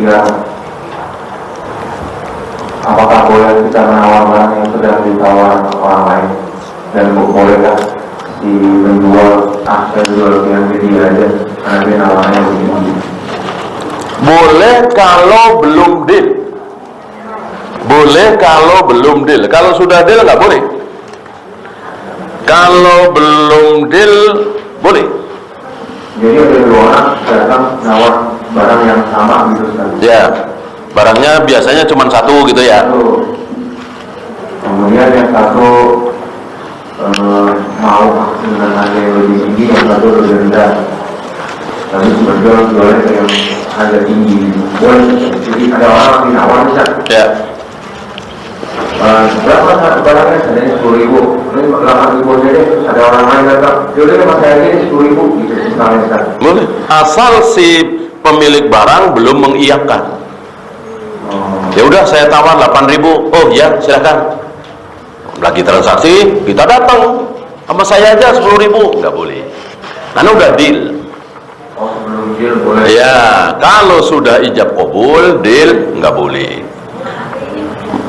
ya, apakah boleh kita menawar barang yang sedang ditawar orang lain, dan bolehkah si penjual saya jual yang jadi aja karena dia nawarnya begini? Boleh kalau belum deal. Boleh kalau belum deal. Kalau sudah deal nggak boleh. Kalau belum deal boleh. Jadi ada dua orang datang nawar barang yang sama gitu kan? Ya, barangnya biasanya cuma satu gitu ya. Kemudian yang satu mau dengan harga yang lebih tinggi, yang satu lebih rendah. Tapi berjual jualnya ke yang harga tinggi. Boleh. Jadi ada orang yang nawar bisa. Ya. Berapa barangnya? Adanya 10.000. Ini 8.000 aja deh. Ada orang lain datang. Yaudah mas saya ini 10.000 gitu. Misalnya. Boleh. Asal si pemilik barang belum mengiyakan. Ya udah saya tawar 8.000. Oh ya silakan. Lagi transaksi kita datang sama saya aja 10.000. Nggak boleh. Karena udah deal. Oh sebelum deal boleh. Ya kalau sudah ijab kabul deal nggak boleh.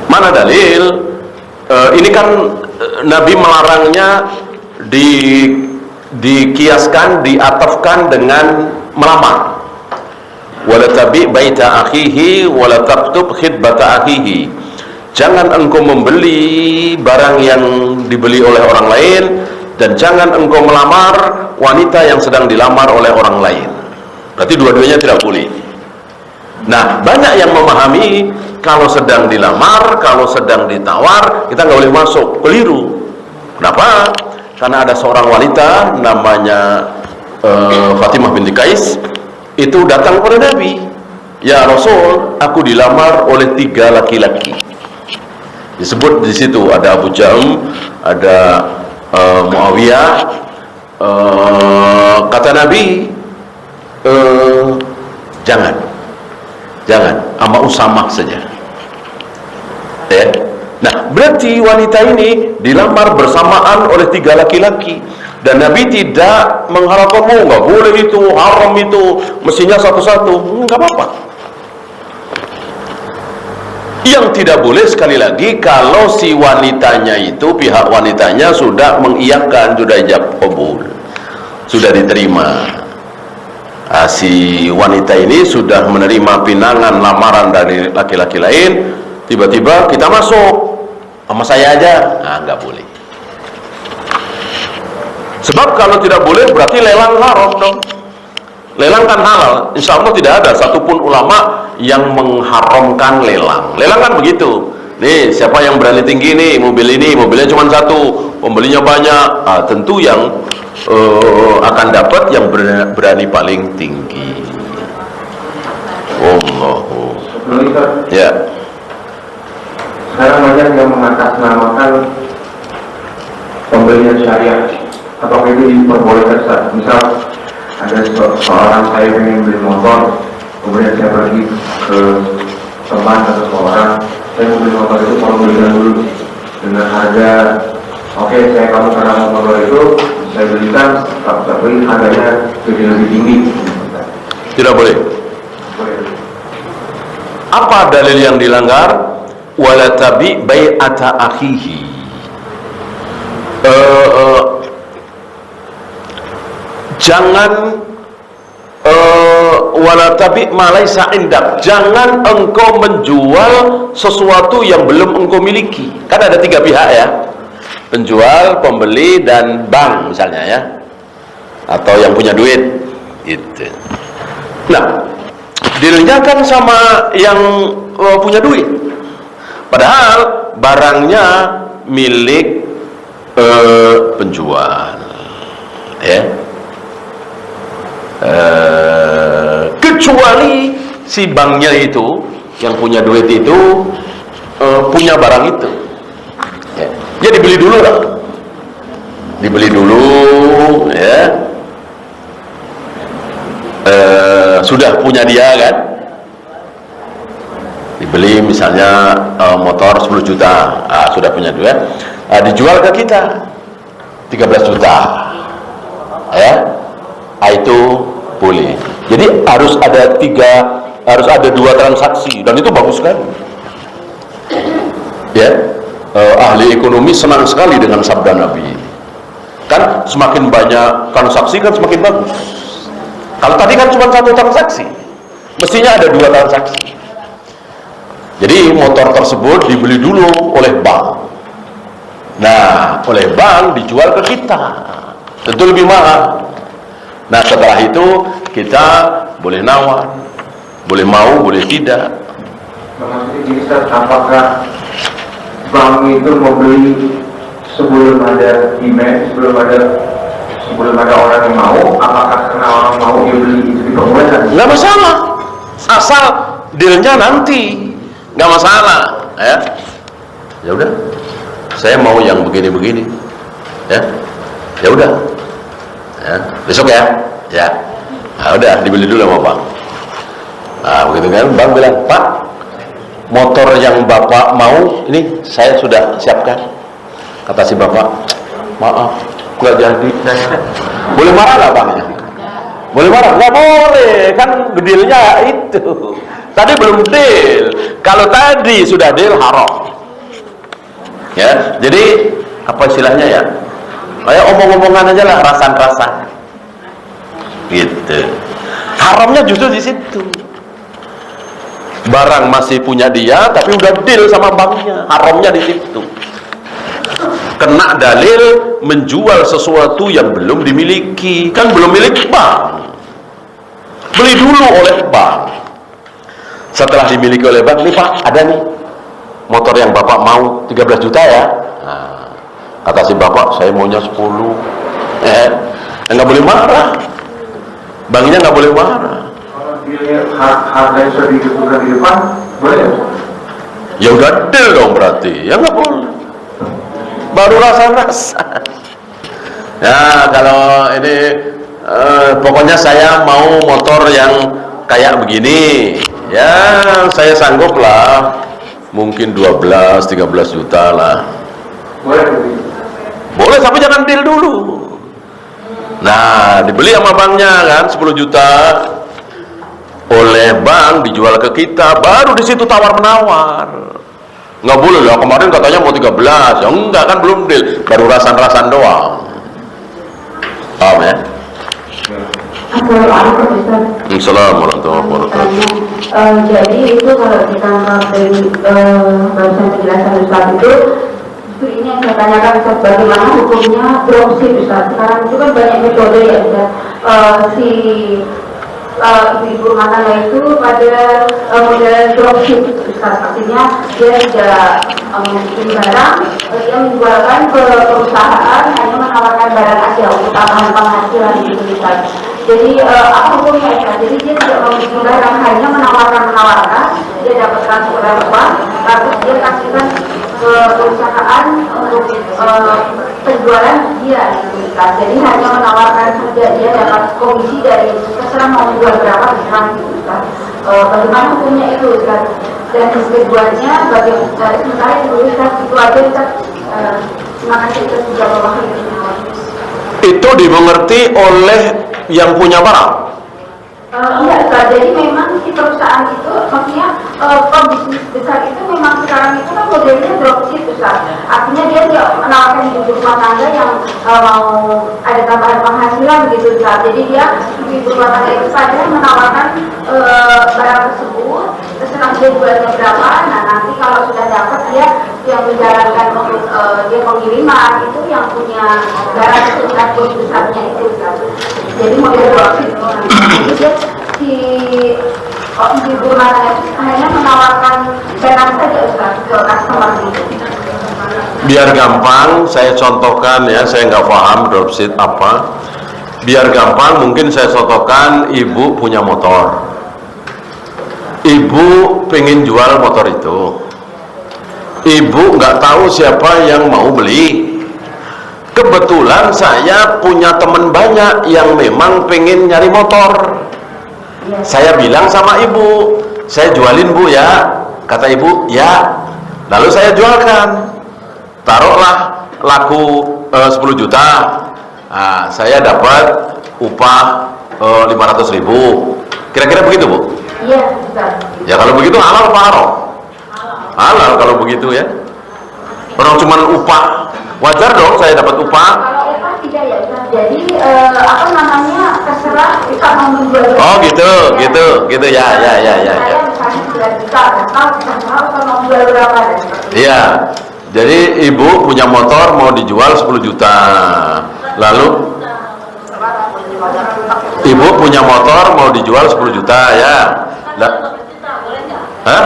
Mana dalil? Ini kan Nabi melarangnya dikiaskan, diatafkan dengan melamar. Wala tabi baita akhihi wala taktub khidbata akhihi. Jangan engkau membeli barang yang dibeli oleh orang lain, dan jangan engkau melamar wanita yang sedang dilamar oleh orang lain. Berarti dua-duanya tidak boleh. Nah, banyak yang memahami kalau sedang dilamar, kalau sedang ditawar, kita nggak boleh masuk. Keliru. Kenapa? Karena ada seorang wanita namanya Fatimah binti Qais, itu datang kepada Nabi. Ya Rasul, aku dilamar oleh 3 laki-laki. Disebut di situ ada Abu Jahm, ada Muawiyah. Kata Nabi, jangan, sama Usamah saja. Ya. Nah, berarti wanita ini dilamar bersamaan oleh 3 laki-laki, dan Nabi tidak mengharapkan, oh nggak boleh itu, haram itu, mestinya satu-satu. Nggak apa-apa. Yang tidak boleh sekali lagi kalau si wanitanya itu, pihak wanitanya sudah mengiyakan, sudah ijab kabul, sudah diterima. Si wanita ini sudah menerima pinangan lamaran dari laki-laki lain, tiba-tiba kita masuk sama saya aja, nah nggak boleh. Sebab kalau tidak boleh berarti lelang haram dong. Lelang kan halal. Insya Allah tidak ada satupun ulama yang mengharamkan lelang. Lelang kan begitu. Nih siapa yang berani tinggi nih, mobil ini, mobilnya cuma satu, pembelinya banyak. Tentu yang akan dapat yang berani paling tinggi. Allahu. Ya. Sekarang banyak yang mengatasnamakan pembelian syariah. Apakah itu diperbolehkan saat misal ada seorang saya ingin beli motor, kemudian saya pergi ke teman atau seorang, saya mau beli motor itu, kalau belikan dulu dengan harga oke, saya kamu karena motor itu saya belikan, tapi harganya jadi lebih tinggi. Tidak boleh. Apa dalil yang dilanggar? Wala tabi bai'ata akhihi. Jangan wala tabi ma laisa indak. Jangan engkau menjual sesuatu yang belum engkau miliki. Kan ada 3 pihak ya. Penjual, pembeli, dan bank misalnya ya. Atau yang punya duit gitu. Nah, dealnya kan sama yang punya duit. Padahal barangnya milik penjual, ya. Kecuali si banknya itu, yang punya duit itu punya barang itu, ya. Ya dibeli dulu lah, dibeli dulu, ya. Sudah punya dia kan. Dibeli misalnya motor 10 juta, sudah punya duit, dijual ke kita 13 juta, ya, itu boleh. Jadi harus ada 3 harus ada 2 transaksi, dan itu bagus sekali. Ya, ahli ekonomi senang sekali dengan sabda Nabi. Kan semakin banyak transaksi kan semakin bagus. Kalau tadi kan cuma 1 transaksi, mestinya ada 2 transaksi. Jadi motor tersebut dibeli dulu oleh bank. Nah, oleh bank dijual ke kita, tentu lebih mahal. Nah, setelah itu kita boleh nawar, boleh mau, boleh tidak. Maksudnya gini, Ustaz, apakah bank itu membeli sebelum ada demand, sebelum ada orang yang mau? Apakah karena orang mau dia beli itu diperbolehkan? Nggak masalah, asal dealnya nanti, nggak masalah. Ya udah, saya mau yang begini-begini, ya udah, besok ya. Nah, udah dibeli dulu sama bank. Nah, begitu kan, bank bilang, Pak, motor yang Bapak mau ini saya sudah siapkan. Kata si bapak, maaf, nggak jadi. Boleh marah nggak banknya? Boleh marah? Nggak boleh, kan dealnya itu. Tadi belum deal. Kalau tadi sudah deal, haram. Ya, jadi apa istilahnya ya? Kayak omong-omongan aja lah, rasan-rasan. Gitu. Haramnya justru di situ. Barang masih punya dia, tapi udah deal sama banknya. Haramnya di situ. Kena dalil menjual sesuatu yang belum dimiliki, kan belum milik bank. Beli dulu oleh bank. Setelah dimiliki oleh bank, nih Pak, ada nih motor yang Bapak mau 13 juta ya. Nah, kata si bapak, saya maunya 10. Nggak boleh marah. Banknya nggak boleh marah. Kalau dia harga yang sudah ditentukan di depan, boleh? Ya udah deal dong berarti. Ya nggak boleh. Baru rasa-rasa. Ya kalau ini pokoknya saya mau motor yang kayak begini. Ya saya sanggup lah. Mungkin 12-13 juta lah. Boleh? Boleh, tapi jangan deal dulu. Nah, dibeli sama banknya kan 10 juta oleh bank, dijual ke kita, baru di situ tawar-menawar. Nggak boleh lah, kemarin katanya mau 13. Ya enggak, kan belum deal, baru rasan-rasan doang. Paham ya? Assalamualaikum Ustaz. Assalamualaikum warahmatullahi wabarakatuh. Jadi itu kalau kita memberi barusan penjelasan Ustaz itu ini yang saya tanyakan Ustaz, bagaimana hukumnya dropship Ustaz? Sekarang itu kan banyak metode ya Ustaz. Si ibu-ibu rumah tangga itu pada model dropship Ustaz, artinya dia tidak memiliki barang, dia menjualkan ke perusahaan, hanya menawarkan barang aja untuk tambahan penghasilan gitu Ustaz. Jadi apa hukumnya Ustaz? Jadi dia tidak memiliki barang, hanya menawarkan, dia dapat transferan uang, lalu dia kasihkan ke perusahaan untuk penjualan dia gitu Ustaz. Jadi hanya menawarkan saja, dia dapat komisi dari terserah mau jual berapa terserah gitu Ustaz. Bagaimana hukumnya itu Ustaz? Dan keduanya bagaimana sementara itu Ustaz, itu aja Ustaz. Terima kasih Ustaz sudah memahami. Itu dimengerti oleh yang punya barang. Enggak Ustaz, jadi memang si perusahaan itu maksudnya pebisnis besar itu memang sekarang itu kan modelnya dropship Ustaz. Artinya dia tidak menawarkan ibu rumah tangga yang mau ada tambahan penghasilan gitu Ustaz. Jadi dia ibu rumah tangga itu saja menawarkan barang tersebut, terserah dia jualnya berapa. Nah nanti kalau sudah dapat dia yang menjalankan untuk dia pengiriman itu yang punya barang sekitar besarnya itu Ustaz. Jadi model dropship jadi dia si ibu rumah tangga itu hanya menawarkan barang saja Ustaz ke customer itu. Biar gampang saya contohkan ya, saya nggak paham dropship apa. Biar gampang mungkin saya contohkan, ibu punya motor, ibu pengen jual motor itu, ibu nggak tahu siapa yang mau beli. Kebetulan saya punya teman banyak yang memang pengen nyari motor. Saya bilang sama ibu, saya jualin Bu ya. Kata ibu, ya. Lalu saya jualkan. Taruhlah laku 10 juta. Nah, saya dapat upah 500.000. Kira-kira begitu Bu? Iya, Ustaz. Ya kalau begitu halal apa haram? Halal kalau begitu ya. Orang cuman upah, wajar dong saya dapat upah. Kalau upah tidak ya Ustaz. Jadi apa namanya, terserah kita mau menjual. Oh gitu ya. Saya misalnya 9 juta, atau terserah kita mau jual berapa dan seperti itu. Iya. Jadi ibu punya motor mau dijual 10 juta. Lalu ibu punya motor mau dijual 10 juta ya. Hah?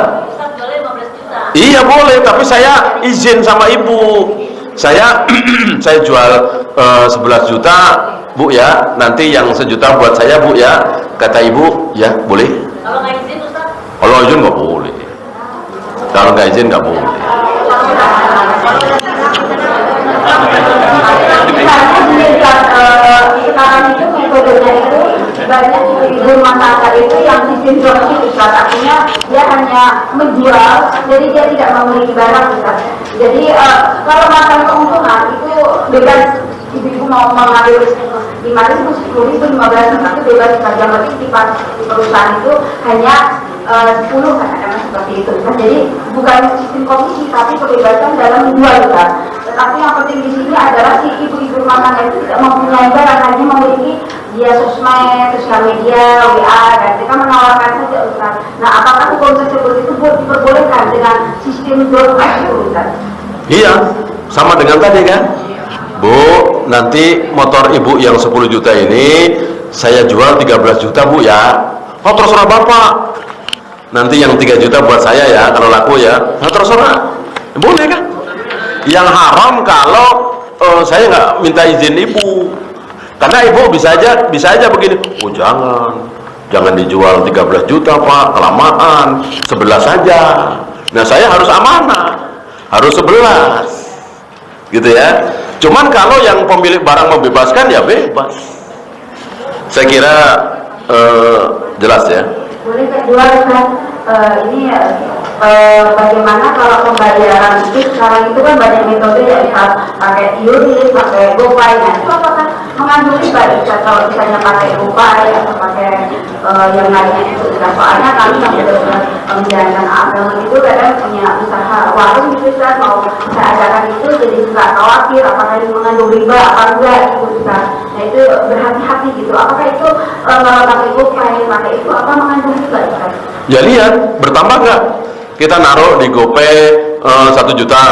Iya boleh, tapi saya izin sama ibu. Saya jual 11 juta, Bu ya. Nanti yang 1 juta buat saya, Bu ya. Kata ibu, ya boleh. Kalau nggak izin Ustaz? Kalau izin nggak boleh. Kalau nggak izin nggak boleh. Karena gini, sekarang itu metodenya itu banyak ibu rumah tangga itu yang sistem dropship Ustaz. Artinya dia hanya menjual, jadi dia tidak memiliki barang Ustaz. Jadi kalau makan keuntungan itu bebas, ibu mau mengambil 5.000, 10.000, 15.000 itu bebas Ustaz. Yang penting di perusahaan itu hanya 10 kadang-kadang seperti itu Ustaz. Jadi bukan sistem komisi tapi kebebasan dalam menjual Ustaz. Tetapi yang penting di sini adalah si ibu-ibu rumah tangga itu tidak mempunyai barang, hanya memiliki dia sosmed, sosial media, WA, dan mereka menawarkan saja Ustaz. Nah, apakah hukum tersebut itu diperbolehkan dengan sistem dropship Ustaz? Iya, sama dengan tadi kan. Bu, nanti motor ibu yang 10 juta ini saya jual 13 juta Bu ya. Oh terserah Bapak. Nanti yang 3 juta buat saya ya, kalau laku ya. Nah, terserah. Boleh kan? Yang haram kalau saya nggak minta izin ibu. Karena ibu bisa aja begini. Oh jangan dijual 13 juta Pak, kelamaan. 11 saja. Nah saya harus amanah, harus 11, gitu ya. Cuman kalau yang pemilik barang membebaskan ya bebas. Saya kira jelas ya. Boleh kedua Ustaz, ini bagaimana kalau pembayaran itu sekarang itu kan banyak metode ya Ustaz, pakai Yuris, pakai GoPay. Nah itu apakah mengandung riba Ustaz kalau misalnya pakai GoPay atau pakai yang lainnya itu Ustaz? Soalnya kami yang benar-benar menjalankan agama itu kadang punya usaha warung gitu Ustaz, mau saya adakan itu jadi suka khawatir apakah ini mengandung riba apa enggak gitu Ustaz. Nah itu berhati-hati gitu, apakah itu kalau pakai GoPay, pakai itu apa mengandung riba Ustaz? Ya lihat, bertambah nggak? Kita naruh di GoPay 1 juta.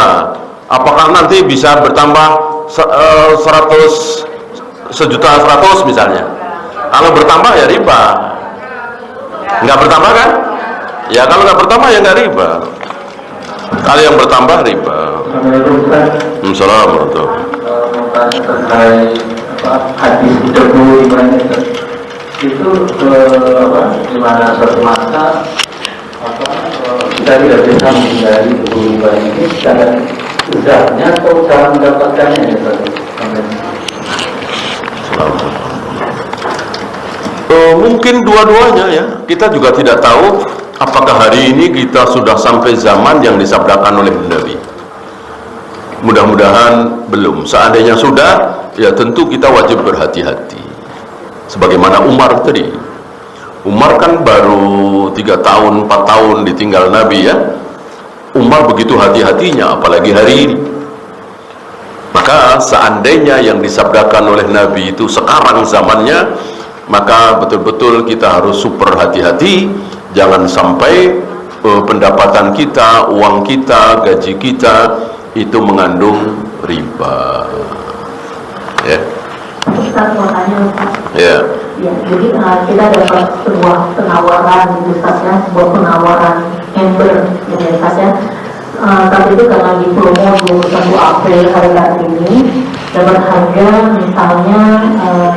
Apakah nanti bisa bertambah 1 juta 100 misalnya? Kalau bertambah ya riba. Nggak bertambah kan? Ya kalau nggak bertambah ya nggak riba. Kalau yang bertambah riba. Assalamualaikum. Terkait hadis 35 itu di mana suatu masa kita tidak bisa menghindari hubungan ini secara udahnya atau cara mendapatkannya ya Pak? Mungkin dua-duanya ya. Kita juga tidak tahu apakah hari ini kita sudah sampai zaman yang disabdakan oleh Nabi. Mudah-mudahan belum. Seandainya sudah, ya tentu kita wajib berhati-hati. Sebagaimana Umar tadi. Umar kan baru 3 tahun, 4 tahun ditinggal Nabi ya. Umar begitu hati-hatinya, apalagi hari ini. Maka seandainya yang disabdakan oleh Nabi itu sekarang zamannya, maka betul-betul kita harus super hati-hati. Jangan sampai pendapatan kita, uang kita, gaji kita itu mengandung riba. Ya. Ustaz mau tanya Ustaz. Ya. Ya, jadi kita dapat sebuah penawaran gitu Ustaz ya, sebuah penawaran member gitu ya Ustaz ya. Tapi itu karena di promo 21 April hari ini dapat harga misalnya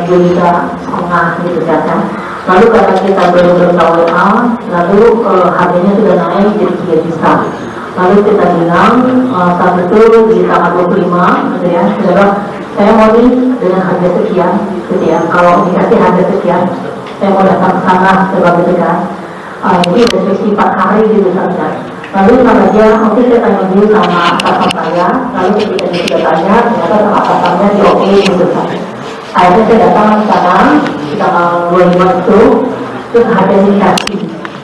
2,5 juta gitu Ustaz ya. Lalu karena kita belum WA, lalu harganya sudah naik jadi 3 juta. Lalu kita bilang saat itu di tanggal 25 gitu ya, saudara, saya mau nih dengan harga sekian gitu ya, kalau dikasih harga sekian saya mau datang ke sana sebab itu kan jadi ada selisih 4 hari gitu saja. Lalu sama dia, oke saya tanya dulu sama atasan saya, lalu ketika dia sudah tanya ternyata sama atasannya di oke gitu kan. Akhirnya saya datang ke sana di tanggal 25 itu, terus harganya dikasih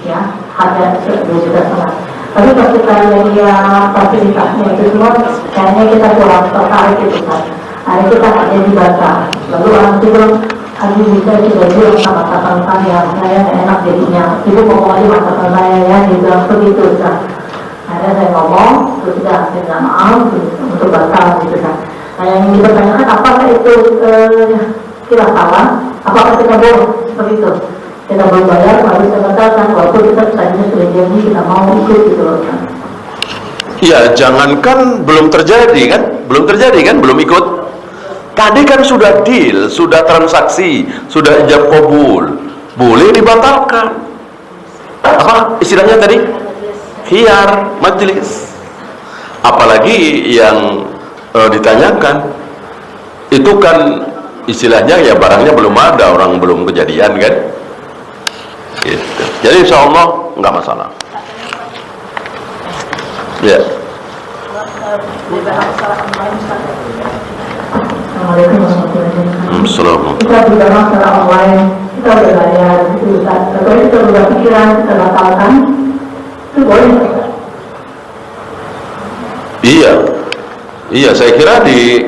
ya, harga 2,5 juta. Tapi ketika dia fasilitasnya itu semua, kayaknya kita kurang tertarik itu kan. Akhirnya kita hanya dibaca. Lalu orang itu bilang, Adi bisa juga bilang sama masakan saya nggak enak jadinya. Ibu ngomong aja masakan saya ya, dia bilang begitu kan. Akhirnya saya ngomong, terus saya minta maaf untuk batal gitu kan. Nah yang dipertanyakan apakah itu kita salah, apakah kita boleh seperti itu? Kita belum bayar, lalu saya katakan walaupun kita tadinya sudah janji kita mau ikut gitu loh kan. Ya, jangankan belum terjadi kan, belum ikut. Tadi kan sudah deal, sudah transaksi, sudah ijab kabul, boleh dibatalkan. Apa istilahnya tadi? Khiyar majelis. Apalagi yang ditanyakan itu kan istilahnya ya barangnya belum ada, orang belum kejadian kan. Gitu. Jadi insya Allah nggak masalah. Ya. Assalamualaikum warahmatullahi wabarakatuh. Assalamualaikum. Kita bicara secara online, kita udah bayar itu Ustaz. Tapi kita udah pikiran kita batalkan, itu boleh nggak? Iya, saya kira di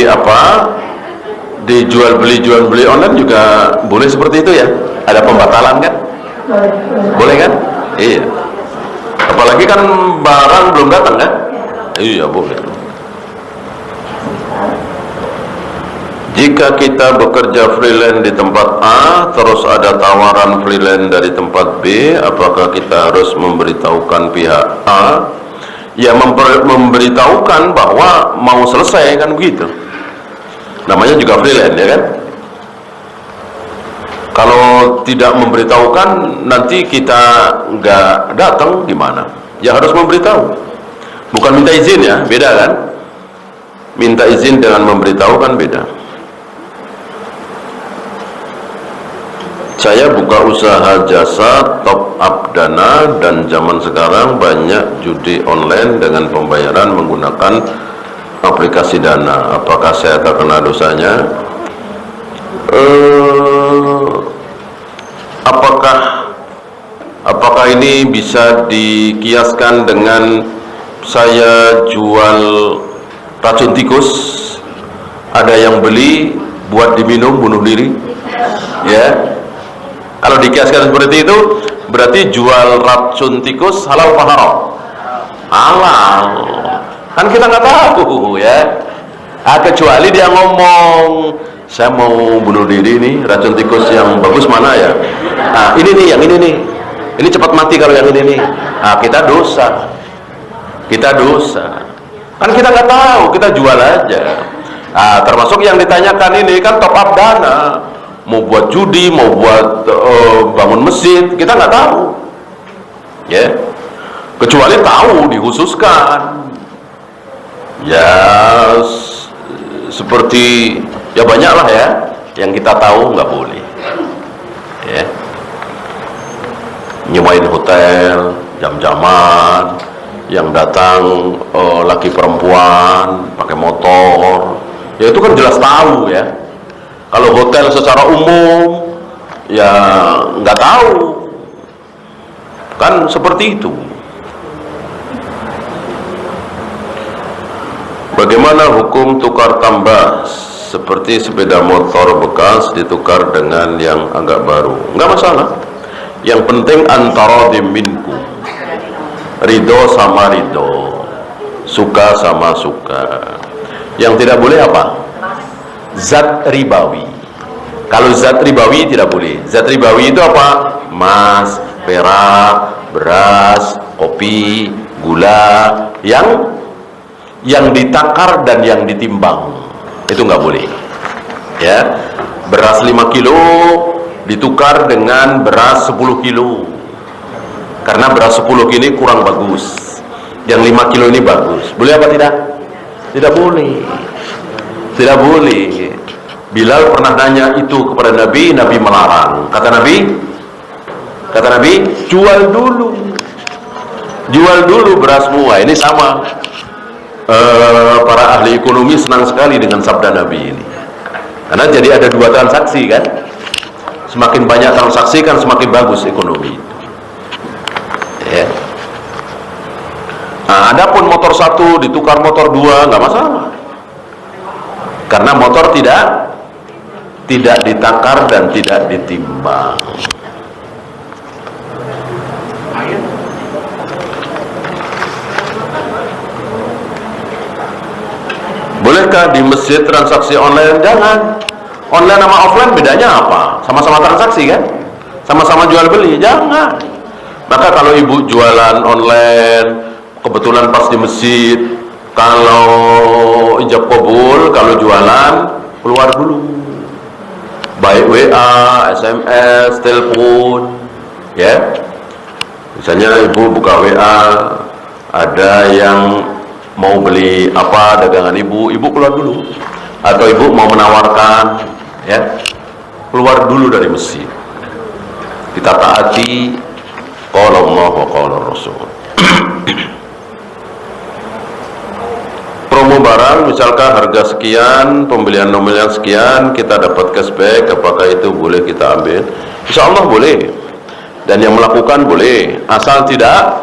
apa? Jual beli online juga boleh seperti itu ya. Ada pembatalan kan? Boleh kan? Iya. Apalagi kan barang belum datang kan? Iya, boleh. Jika kita bekerja freelance di tempat A, terus ada tawaran freelance dari tempat B, apakah kita harus memberitahukan pihak A? Ya, memberitahukan bahwa mau selesai kan begitu. Namanya juga freelance ya kan? Kalau tidak memberitahukan, nanti kita nggak datang gimana? Ya harus memberitahu. Bukan minta izin ya, beda kan? Minta izin dengan memberitahukan beda. Saya buka usaha jasa top up dana dan zaman sekarang banyak judi online dengan pembayaran menggunakan aplikasi dana. Apakah saya terkena dosanya? Apakah ini bisa dikiaskan dengan saya jual racun tikus? Ada yang beli buat diminum bunuh diri? Ya. Kalau dikiaskan seperti itu, berarti jual racun tikus halal apa haram? Halal. Kan kita nggak tahu ya. Kecuali dia ngomong, saya mau bunuh diri nih, racun tikus yang bagus mana ya? Nah, ini nih, yang ini nih. Ini cepat mati kalau yang ini nih. Nah, kita dosa. Kan kita nggak tahu, kita jual aja. Nah, termasuk yang ditanyakan ini kan top up dana. Mau buat judi, mau buat bangun masjid, kita nggak tahu, ya. Kecuali tahu dikhususkan, ya seperti ya banyak lah ya, yang kita tahu nggak boleh, ya. Nyewain hotel, jam-jaman, yang datang laki perempuan pakai motor, ya itu kan jelas tahu ya. Kalau hotel secara umum, ya nggak tahu, kan seperti itu. Bagaimana hukum tukar tambah seperti sepeda motor bekas ditukar dengan yang agak baru? Nggak masalah. Yang penting antara diminku, ridho sama ridho, suka sama suka. Yang tidak boleh apa? Zat ribawi. Kalau zat ribawi tidak boleh. Zat ribawi itu apa? Emas, perak, beras, kopi, gula, yang ditakar dan yang ditimbang. Itu nggak boleh. Ya. Beras 5 kilo ditukar dengan beras 10 kilo. Karena beras 10 kilo ini kurang bagus. Yang 5 kilo ini bagus. Boleh apa tidak? Tidak boleh. Tidak boleh. Bilal pernah nanya itu kepada Nabi, Nabi melarang. Kata Nabi, jual dulu berasmu. Ini sama. Para ahli ekonomi senang sekali dengan sabda Nabi ini. Karena jadi ada 2 transaksi kan. Semakin banyak transaksi kan semakin bagus ekonomi. Nah, adapun motor 1 ditukar motor 2 nggak masalah, karena motor tidak ditakar dan tidak ditimbang. Bolehkah di masjid transaksi online? Jangan. Online sama offline bedanya apa? Sama-sama transaksi kan? Sama-sama jual beli? Jangan. Maka kalau ibu jualan online, kebetulan pas di masjid, kalau ijab kabul, kalau jualan, keluar dulu. Baik WA, SMS, telepon, ya. Misalnya ibu buka WA, ada yang mau beli apa dagangan ibu keluar dulu, atau ibu mau menawarkan, ya, keluar dulu dari masjid. Kita taati qala Allah wa qala Rasul. Promo barang, misalkan harga sekian, pembelian nominal sekian, kita dapat cashback, apakah itu boleh kita ambil? Insya Allah boleh, dan yang melakukan boleh, asal tidak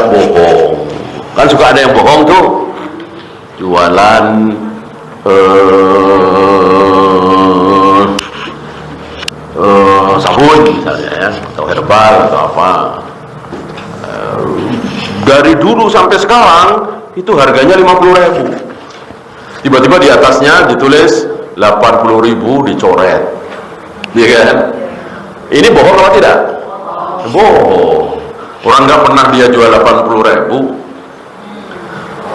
bohong. Kan suka ada yang bohong tuh, jualan sabun misalnya, ya, atau herbal atau apa. Dari dulu sampai sekarang itu harganya 50.000. Tiba-tiba di atasnya ditulis 80.000 dicoret, iya kan? Ini bohong atau tidak? Bohong. Orang nggak pernah dia jual 80.000,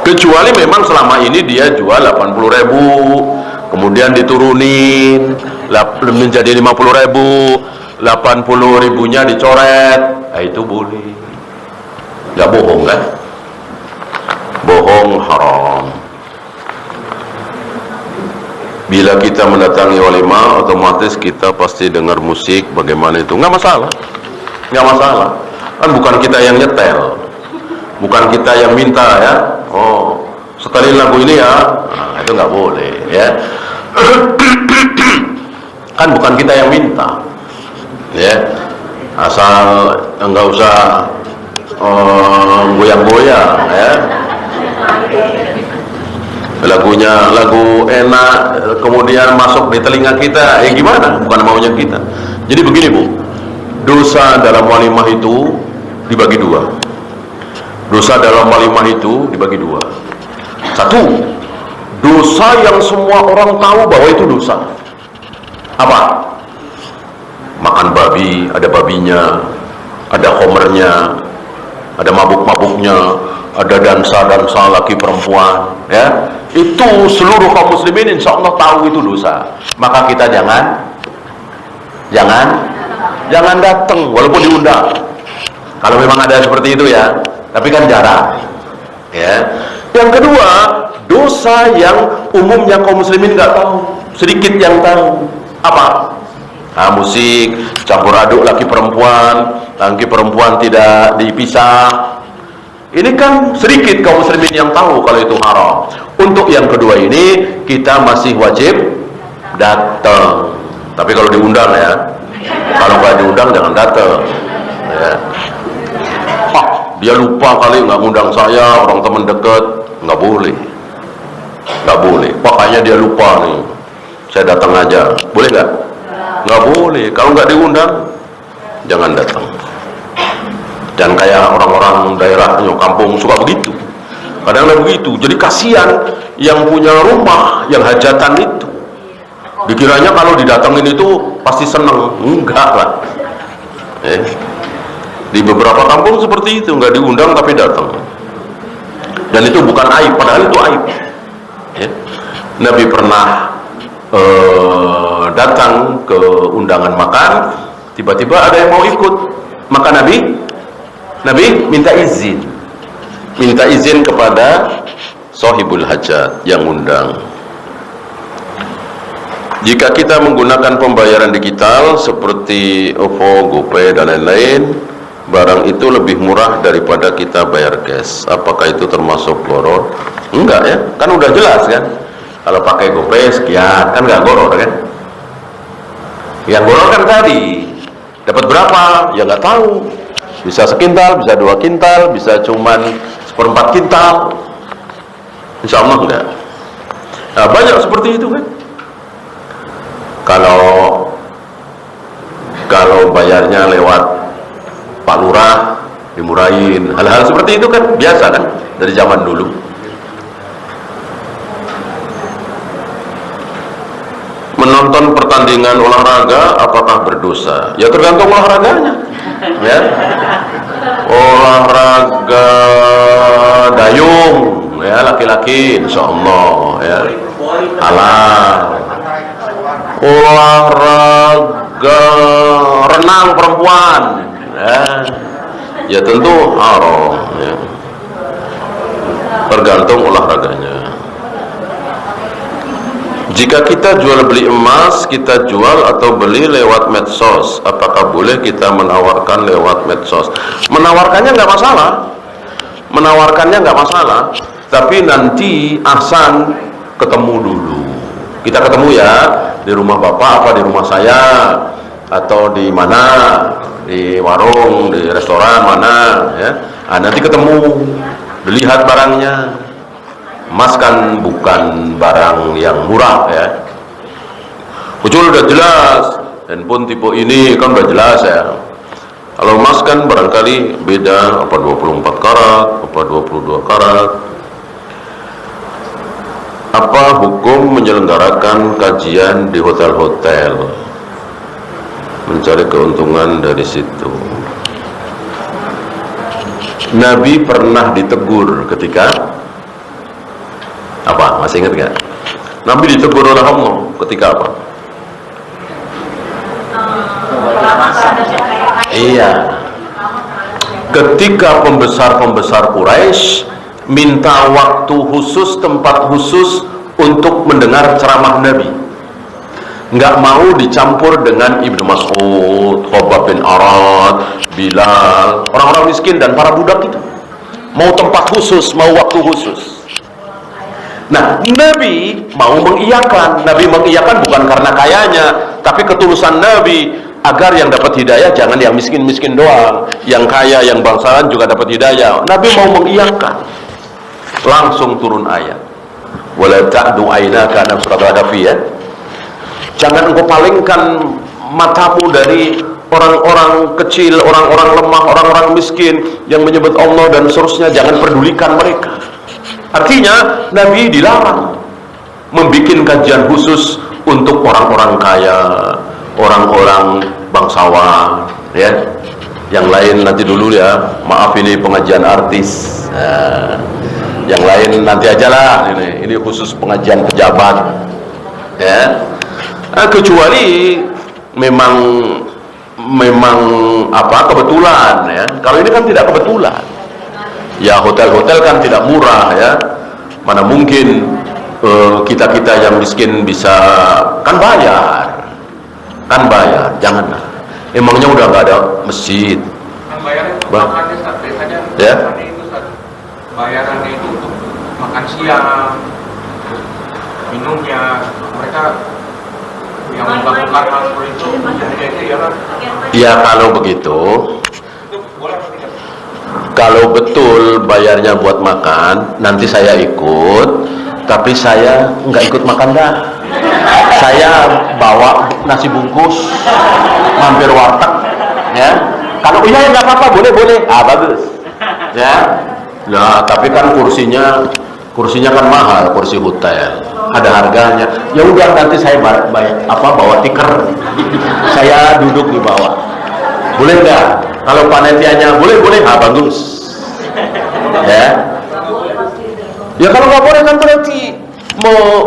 kecuali memang selama ini dia jual 80.000, kemudian diturunin menjadi 50.000, 80.000-nya dicoret, nah itu boleh. Nggak bohong kan? Bohong haram. Bila kita mendatangi walimah, otomatis kita pasti dengar musik. Bagaimana itu? Nggak masalah, nggak masalah. Kan bukan kita yang nyetel, bukan kita yang minta, ya. Oh, setelin lagu ini ya, nah, itu nggak boleh, ya. Kan bukan kita yang minta, ya. Asal nggak usah goyang-goyang, ya. Lagu enak kemudian masuk di telinga kita, gimana? Bukan maunya kita. Jadi begini Bu, dosa dalam walimah itu dibagi dua. Dosa dalam walimah itu dibagi dua. Satu, dosa yang semua orang tahu bahwa itu dosa. Apa? Makan babi, ada babinya, ada homernya, ada mabuk-mabuknya, ada dansa-dansa laki perempuan, ya. Itu seluruh kaum muslimin insya Allah tahu itu dosa. Maka kita jangan datang walaupun diundang. Kalau memang ada seperti itu, ya. Tapi kan jarang, ya. Yang kedua, dosa yang umumnya kaum muslimin nggak tahu, sedikit yang tahu. Apa? Nah, musik, campur aduk laki perempuan tidak dipisah. Ini kan sedikit kaum muslimin yang tahu kalau itu haram. Untuk yang kedua ini kita masih wajib datang. Tapi kalau diundang, ya. Kalau nggak diundang jangan datang, ya. Dia lupa kali nggak ngundang saya, orang teman dekat, nggak boleh, nggak boleh. Makanya dia lupa nih, saya datang aja, boleh nggak? Nggak boleh. Kalau nggak diundang jangan datang. Dan kayak orang-orang daerah kampung suka begitu, kadang-kadang begitu. Jadi kasihan yang punya rumah, yang hajatan itu, dikiranya kalau didatengin itu pasti seneng. Enggak lah, di beberapa kampung seperti itu, nggak diundang tapi datang, dan itu bukan aib, padahal itu aib, ya. Nabi pernah datang ke undangan makan, tiba-tiba ada yang mau ikut, maka Nabi minta izin kepada sahibul hajat yang undang. Jika kita menggunakan pembayaran digital seperti OVO, GoPay dan lain-lain, barang itu lebih murah daripada kita bayar cash. Apakah itu termasuk goror? Enggak, ya, kan udah jelas kan. Kalau pakai GoPay sekian, kan nggak goror kan. Yang goror kan tadi dapat berapa, ya nggak tahu. Bisa sekintal, bisa 2 kintal, bisa cuman 1/4 kintal. Insya Allah enggak. Nah, banyak seperti itu kan. Kalau bayarnya lewat Pak Lurah, dimurahin. Hal-hal seperti itu kan biasa kan dari zaman dulu. Menonton pertandingan olahraga apakah berdosa? Ya tergantung olahraganya. Ya. Olahraga dayung ya laki-laki insyaallah ya halal. Olahraga renang perempuan ya tentu haram ya. Tergantung olahraganya. Jika kita jual beli emas, kita jual atau beli lewat medsos, apakah boleh kita menawarkan lewat medsos? Menawarkannya nggak masalah, tapi nanti ahsan ketemu dulu. Kita ketemu ya di rumah bapak apa di rumah saya atau di mana, di warung, di restoran mana ya. Nah, nanti ketemu, dilihat barangnya. Emas kan bukan barang yang murah ya. Kecuali udah jelas, handphone tipe ini kan udah jelas ya. Kalau emas kan barangkali beda, apa 24 karat, apa 22 karat. Apa hukum menyelenggarakan kajian di hotel-hotel? Mencari keuntungan dari situ. Nabi pernah ditegur ketika apa? Masih ingat nggak? Nabi ditegur oleh Allah ketika apa? Iya. Ketika pembesar-pembesar Quraisy minta waktu khusus, tempat khusus untuk mendengar ceramah Nabi. Nggak mau dicampur dengan Ibnu Mas'ud, Khabbab bin Arad, Bilal, orang-orang miskin dan para budak itu. Mau tempat khusus, mau waktu khusus. Nah, Nabi mau mengiyakan. Nabi mengiyakan bukan karena kayanya, tapi ketulusan Nabi agar yang dapat hidayah jangan yang miskin-miskin doang, yang kaya, yang bangsawan juga dapat hidayah. Nabi mau mengiyakan. Langsung turun ayat. Wala ta'du aynaka, dalam surat Al-Kahfi ya. Jangan engkau palingkan matamu dari orang-orang kecil, orang-orang lemah, orang-orang miskin yang menyebut Allah dan seterusnya. Jangan pedulikan mereka. Artinya Nabi dilarang membuat kajian khusus untuk orang-orang kaya, orang-orang bangsawan ya. Yang lain nanti dulu ya, maaf ini pengajian artis. Nah, yang lain nanti aja lah, ini khusus pengajian pejabat ya. Nah, kecuali memang apa kebetulan ya. Kalau ini kan tidak kebetulan. Ya hotel-hotel kan tidak murah ya. Mana mungkin kita-kita yang miskin bisa kan bayar, janganlah. Emangnya udah nggak ada masjid? Kan bayarnya untuk makannya biasanya ya? Bayarannya itu untuk makan siang, minumnya. Mereka yang melakukan hal seperti itu ya kalau begitu. Itu boleh atau tidak? Kalau betul bayarnya buat makan, nanti saya ikut, tapi saya nggak ikut makan dah. Saya bawa nasi bungkus, mampir warteg, ya. Kalau iya nggak apa-apa, boleh. Ah bagus, ya. Nah tapi kan kursinya kan mahal, kursi hotel, ada harganya. Ya udah nanti saya bawa tikar, saya duduk di bawah. Boleh nggak? Kalau panitianya boleh, bagus. Ya. Ya kalau nggak boleh kan berarti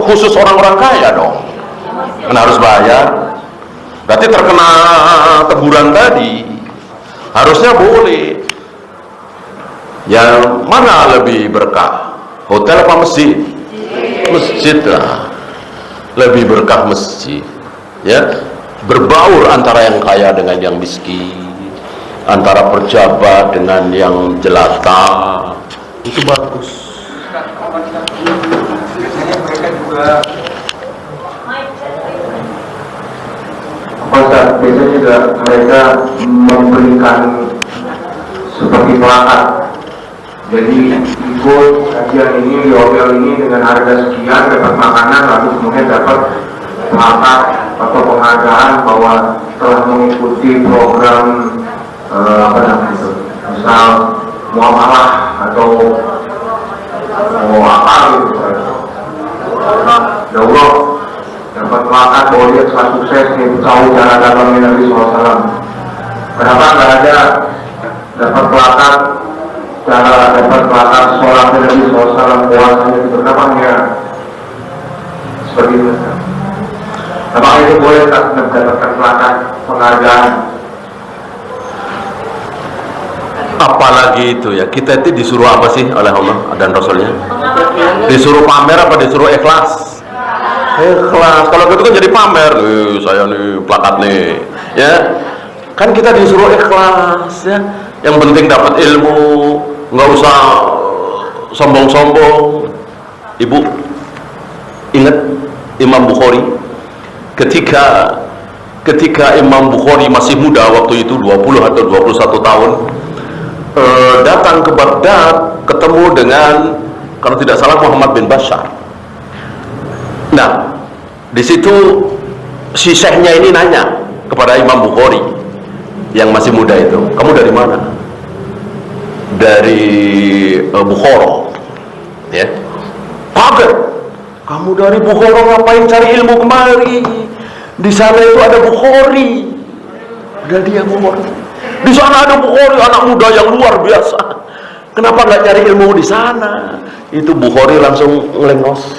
khusus orang-orang kaya dong. Kan harus bayar. Berarti terkena teguran tadi. Harusnya boleh. Yang mana lebih berkah? Hotel apa masjid? Masjid lah. Lebih berkah masjid. Ya. Berbaur antara yang kaya dengan yang miskin, antara pejabat dengan yang jelata, itu bagus. Biasanya mereka juga biasanya juga mereka memberikan seperti plakat. Jadi ikut kajian ini di hotel ini dengan harga sekian, dapat makanan, lalu kemudian dapat plakat atau penghargaan bahwa telah mengikuti program apa namanya itu, misal muamalah atau mau apa gitu, daurah, dapat plakat bahwa dia telah sukses tahu cara dalam Nabi SAW. Kenapa nggak ada dapat plakat cara dapat plakat sholat Nabi SAW puasanya gitu? Kenapa hanya seperti itu? Apakah itu boleh mendapatkan plakat penghargaan? Apalagi itu ya, kita itu disuruh apa sih oleh Allah dan Rasulnya? Disuruh pamer apa disuruh ikhlas? Ikhlas. Kalau gitu kan jadi pamer, saya nih plakat nih, ya. Kan kita disuruh ikhlas, ya. Yang penting dapat ilmu, nggak usah sombong-sombong. Ibu ingat Imam Bukhari ketika Imam Bukhari masih muda waktu itu 20 atau 21 tahun, datang ke Baghdad ketemu dengan, kalau tidak salah, Muhammad bin Bashar. Nah, di situ si syekhnya ini nanya kepada Imam Bukhari yang masih muda itu, kamu dari mana? Dari Bukhara, ya. Kaget, kamu dari Bukhara ngapain cari ilmu kemari? Di sana itu ada Bukhari, ada dia Bukhari. Di sana ada Bukhari, anak muda yang luar biasa. Kenapa nggak cari ilmu di sana? Itu Bukhari langsung ngelengos,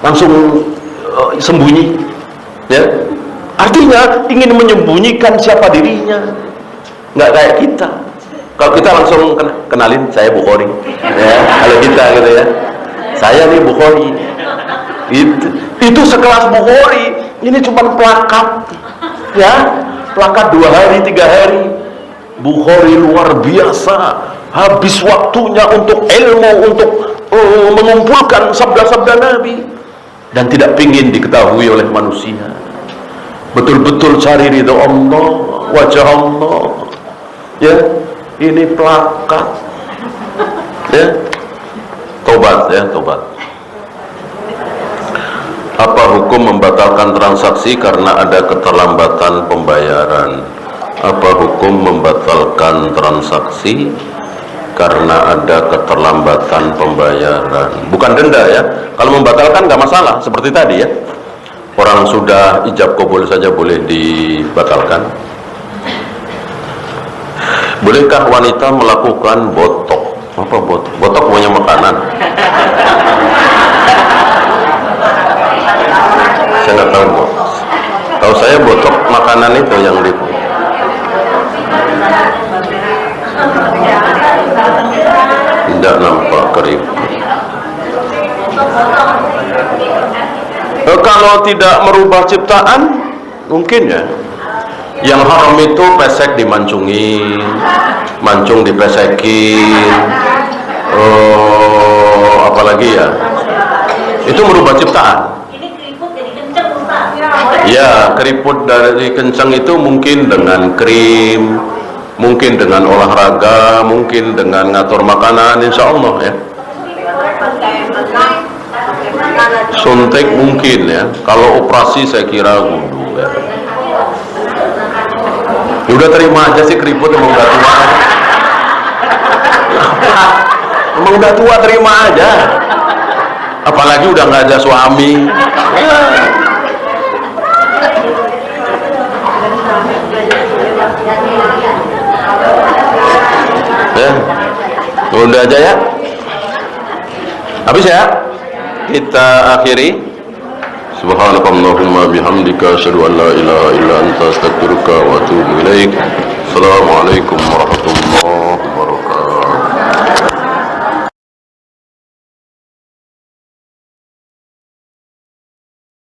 langsung sembunyi, ya. Artinya ingin menyembunyikan siapa dirinya, nggak kayak kita. Kalau kita langsung kenalin, saya Bukhari, ya. Kalau kita gitu ya, saya nih Bukhari. Itu sekelas Bukhari. Ini cuma plakat, ya, plakat 2 hari 3 hari. Bukhari luar biasa, habis waktunya untuk ilmu, untuk mengumpulkan sabda-sabda Nabi, dan tidak ingin diketahui oleh manusia. Betul-betul cari ridho Allah, wajah Allah, ya. Ini plakat, ya. Tobat, ya, tobat. Apa hukum membatalkan transaksi karena ada keterlambatan pembayaran? Apa hukum membatalkan transaksi karena ada keterlambatan pembayaran? Bukan denda, ya. Kalau membatalkan nggak masalah, seperti tadi, ya. Orang sudah ijab kabul saja boleh dibatalkan. Bolehkah wanita melakukan botok? Apa botok? Botok punya makanan. Saya nggak tahu, Bu. Tahu saya botok makanan itu yang di. Tidak nampak keriput. Kalau tidak merubah ciptaan, mungkin ya. Yang haram itu pesek dimancungin, mancung dipesekin, apalagi ya, itu merubah ciptaan. Ya, keriput dari kencang itu mungkin dengan krim, mungkin dengan olahraga, mungkin dengan ngatur makanan, insya Allah, ya. Suntik mungkin, ya. Kalau operasi saya kira kudu, ya. Ya udah terima aja sih, keriput emang udah tua. Emang udah tua, terima aja. Apalagi udah nggak ada suami. Ya, udah aja ya. Habis ya. Kita akhiri. Subhanakallahumma bihamdika asyhadu an la ilaha illa anta astaghfiruka wa atubu ilaik. Assalamualaikum warahmatullahi wabarakatuh.